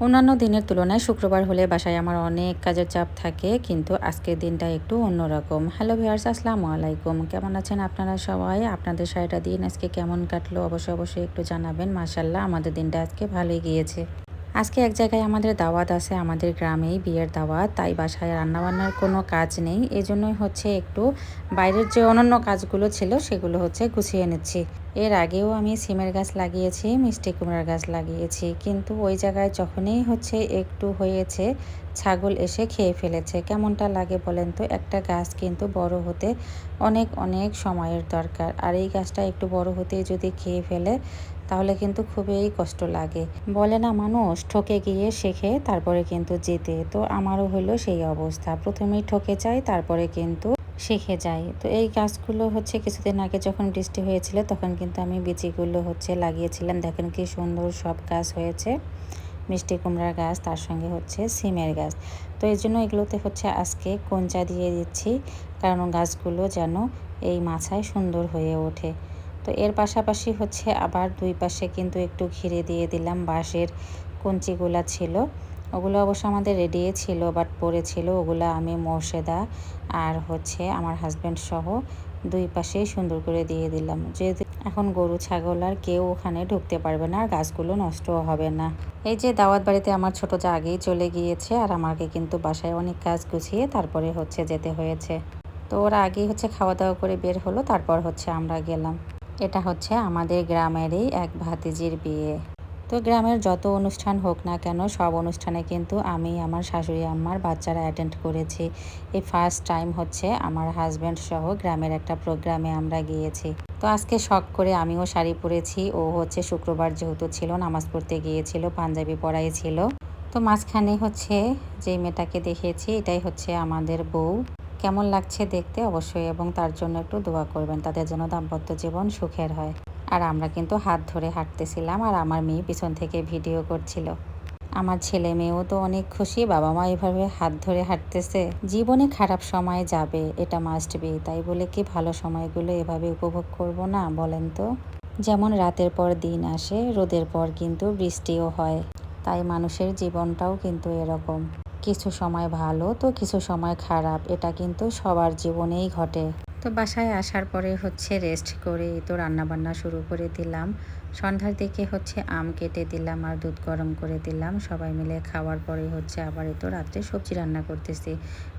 অন্যান্য দিনের তুলনায় শুক্রবার হলে বাসায় আমার অনেক কাজের চাপ থাকে, কিন্তু আজকের দিনটা একটু অন্যরকম। হ্যালো ভিউয়ার্স, আসসালামু আলাইকুম। কেমন আছেন আপনারা সবাই? আপনাদের সারাটা দিন আজকে কেমন কাটলো অবশ্যই একটু জানাবেন। মাশাআল্লাহ, আমাদের দিনটা আজকে ভালোই গিয়েছে। আজকে এক জায়গায় আমাদের দাওয়াত আছে, আমাদের গ্রামেই বিয়ের দাওয়াত, তাই বাসায় রান্নাবান্নার কোনো কাজ নেই। এজন্যই হচ্ছে একটু বাইরের যে অন্যান্য কাজগুলো ছিল সেগুলো হচ্ছে গুছিয়ে নিচ্ছি। এর আগেও আমি সিমের গাছ লাগিয়েছি, মিষ্টি কুমড়ার গাছ লাগিয়েছি, কিন্তু ওই জায়গায় যখনই হচ্ছে একটু হয়েছে ছাগল এসে খেয়ে ফেলেছে। কেমনটা লাগে বলেন তো? একটা গাছ কিন্তু বড় হতে অনেক সময়ের দরকার, আর এই গাছটা একটু বড় হতেই যদি খেয়ে ফেলে তাহলে কিন্তু খুবই কষ্ট লাগে। বলে না, মানুষ ঠকে গিয়ে শেখে তারপরে কিন্তু জেতে। তো আমারও হলো সেই অবস্থা, প্রথমেই ঠকে যাই তারপরে কিন্তু শিখে যাই। তো এই গাছগুলো হচ্ছে কিছুদিন আগে যখন বৃষ্টি হয়েছিল তখন কিন্তু আমি বিচিগুলো হচ্ছে লাগিয়েছিলাম। দেখেন কি সুন্দর সব গাছ হয়েছে, মিষ্টি কুমড়ার গাছ, তার সঙ্গে হচ্ছে সিমের গাছ। তো এই জন্য এগুলোতে হচ্ছে আজকে কঞ্চা দিয়ে দিচ্ছি, কারণ গাছগুলো যেন এই মাছায় সুন্দর হয়ে ওঠে। তো এর পাশাপাশি হচ্ছে আবার দুই পাশে কিন্তু একটু ঘিরে দিয়ে দিলাম বাঁশের কঞ্চিগুলা ছিল। ওগুলো অবশ্য আমাদের রেডি ছিল, বাট পড়েছিল, ওগুলো আমি মোর্শেদা আর হচ্ছে আমার হাজব্যান্ড সহ দুই পাশেই সুন্দর করে দিয়ে দিলাম, যেহেতু এখন গরু ছাগল আর কেউ ওখানে ঢুকতে পারবে না, আর গাছগুলো নষ্টও হবে না। এই যে দাওয়াত বাড়িতে আমার ছোট যা আগেই চলে গিয়েছে, আর আমাকে কিন্তু বাসায় অনেক কাজ গুছিয়ে তারপরে হচ্ছে যেতে হয়েছে। তো ওরা আগেই হচ্ছে খাওয়া দাওয়া করে বের হলো, তারপর হচ্ছে আমরা গেলাম। এটা হচ্ছে আমাদের গ্রামেরই এক ভাতিজির বিয়ে। তো গ্রামের যত অনুষ্ঠান হোক না কেন, সব অনুষ্ঠানে কিন্তু আমি, আমার শাশুড়ি আম্মার বাচ্চারা অ্যাটেন্ড করেছি। এই ফার্স্ট টাইম হচ্ছে আমার হাজব্যান্ড সহ গ্রামের একটা প্রোগ্রামে আমরা গিয়েছি। তো আজকে শখ করে আমিও শাড়ি পরেছি। ও হচ্ছে শুক্রবার যেহেতু ছিল, নামাজ পড়তে গিয়েছিল, পাঞ্জাবি পরাই ছিল। তো মাঝখানে হচ্ছে যে মেয়েটাকে দেখিয়েছি, এটাই হচ্ছে আমাদের বউ। কেমন লাগছে দেখতে অবশ্যই, এবং তার জন্য একটু দোয়া করবেন, তাদের যেন দাম্পত্য জীবন সুখের হয়। আর আমরা কিন্তু হাত ধরে হাঁটতেছিলাম, আর আমার মেয়ে পিছন থেকে ভিডিও করছিল। আমার ছেলে মেয়েও তো অনেক খুশি, বাবা মা এভাবে হাত ধরে হাঁটতেছে। জীবনে খারাপ সময় যাবে, এটা মাস্ট বি, তাই বলে কি ভালো সময়গুলো এভাবে উপভোগ করব না বলেন তো? যেমন রাতের পর দিন আসে, রোদের পর কিন্তু বৃষ্টিও হয়, তাই মানুষের জীবনটাও কিন্তু এরকম। কিছু সময় ভালো তো কিছু সময় খারাপ, এটা কিন্তু সবার জীবনেই ঘটে। তো বাসায় আসার পরে হচ্ছে রেস্ট করে তো রান্নাবান্না শুরু করে দিলাম। সন্ধ্যার দিকে হচ্ছে আম কেটে দিলাম আর দুধ গরম করে দিলাম। সবাই মিলে খাওয়ার পরে হচ্ছে আবার তো রাত্রে সবজি রান্না করতেছি,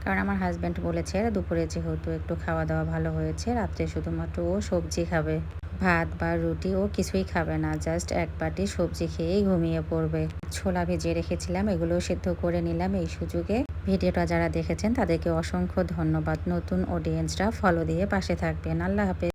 কারণ আমার হাজব্যান্ড বলেছে দুপুরে যেহেতু একটু খাওয়া দাওয়া ভালো হয়েছে, রাত্রে শুধুমাত্র ও সবজি খাবে, ভাত বা রুটি ও কিছুই খাবে না, জাস্ট এক বাটি সবজি খেয়েই ঘুমিয়ে পড়বে। ছোলা ভিজিয়ে রেখেছিলাম, এগুলো সিদ্ধ করে নিলাম এই সুযোগে। ভিডিওটা যারা দেখেছেন তাদেরকে অসংখ্য ধন্যবাদ। নতুন অডিয়েন্সরা ফলো দিয়ে পাশে থাকবেন। আল্লাহ হাফেজ।